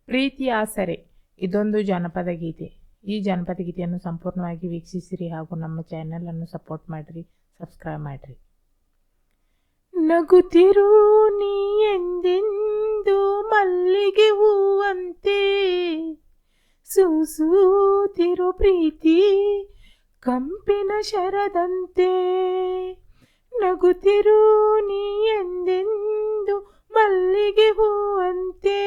ಪ್ರೀತಿಯ ಆಸರೆ ಇದೊಂದು ಜಾನಪದ ಗೀತೆ. ಈ ಜಾನಪದ ಗೀತೆಯನ್ನು ಸಂಪೂರ್ಣವಾಗಿ ವೀಕ್ಷಿಸಿರಿ ಹಾಗೂ ನಮ್ಮ ಚಾನೆಲ್ ಅನ್ನು ಸಪೋರ್ಟ್ ಮಾಡಿರಿ, ಸಬ್ಸ್ಕ್ರೈಬ್ ಮಾಡಿರಿ. ನಗುತ್ತಿರು ನೀ ಎಂದೆಂದು ಮಲ್ಲಿಗೆ ಹೂವಂತೆ, ಸೂಸುತ್ತಿರೋ ಪ್ರೀತಿ ಕಂಪಿನ ಶರದಂತೆ. ನಗುತ್ತಿರು ನೀ ಎಂದೆಂದು ಮಲ್ಲಿಗೆ ಹೂವಂತೆ,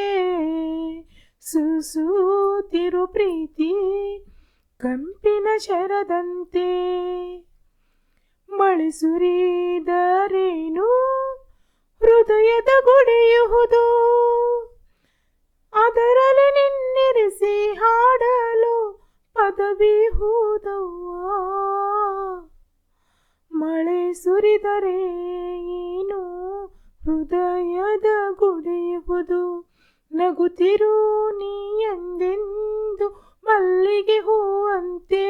ಸೂಸುತ್ತಿರೋ ಪ್ರೀತಿ ಕಂಪಿನ ಶರದಂತೆ. ಮಳೆ ಸುರಿದರೇನು ಹೃದಯದ ಗುಡಿಯುವುದು, ಅದರಲ್ಲಿ ನಿನ್ನಿರಿಸಿ ಹಾಡಲು ಪದವಿಹುದವ್ವ. ಮಳೆ ಸುರಿದರೆ ಏನು ಹೃದಯದ ಗುಡಿಯುವುದು, ನಗುತ್ತಿರು ನೀ ಎಂದೆಂದು ಮಲ್ಲಿಗೆ ಹೂವಂತೆ,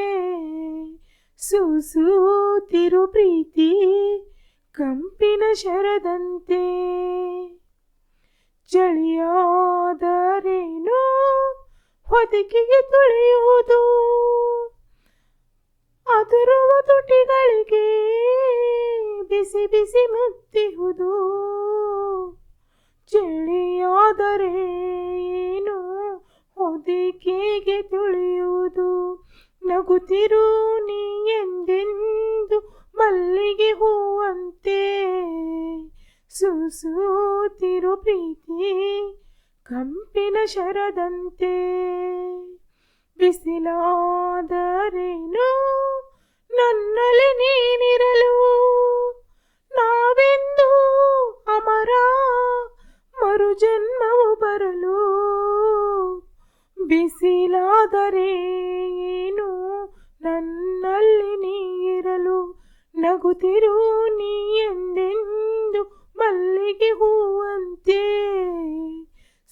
ಸೂಸುತ್ತಿರು ಪ್ರೀತಿ ಕಂಪಿನ ಶರದಂತೆ. ಚಳಿಯಾದರೇನು ಹೊದಿಕೆಗೆ ತುಳಿಯುವುದು, ಅದರುವ ತುಟಿಗಳಿಗೆ ಬಿಸಿ ಬಿಸಿ ಮುತ್ತಿಹುದು. ಚಳಿಯಾದರೆ ಏನು ಹೊದಿಕೆಗೆ ತುಳಿಯುವುದು, ನಗುತ್ತಿರು ನೀ ಎಂದೆಂದು ಮಲ್ಲಿಗೆ ಹೂವಂತೆ, ಸೂಸುತ್ತಿರು ಪ್ರೀತಿ ಕಂಪಿನ ಶರದಂತೆ. ಬಿಸಿಲಾದರೇನು ನನ್ನಲ್ಲಿ ನೀನಿರಲು, ನಾವೆಂದು ಅಮರ ಮರುಜನ್ಮವು ಬರಲು. ಬಿಸಿಲಾದರೆ ಏನು ನನ್ನಲ್ಲಿ ನೀರಲು, ನಗುತ್ತಿರು ನೀ ಎಂದೆಂದು ಮಲ್ಲಿಗೆ ಹೂವಂತೆ,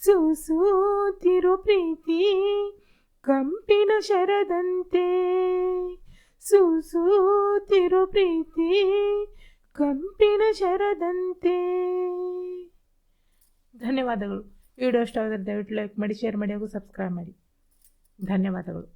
ಸೂಸುತ್ತಿರು ಪ್ರೀತಿ ಕಂಪಿನ ಶರದಂತೆ. ಸೂಸುತ್ತಿರು ಪ್ರೀತಿ ಕಂಪಿನ ಶರದಂತೆ. ಧನ್ಯವಾದಗಳು. ವಿಡಿಯೋ ಇಷ್ಟ ಆದರೆ ದಯವಿಟ್ಟು ಲೈಕ್ ಮಾಡಿ, ಶೇರ್ ಮಾಡಿ ಹಾಗೂ ಸಬ್ಸ್ಕ್ರೈಬ್ ಮಾಡಿ. ಧನ್ಯವಾದಗಳು.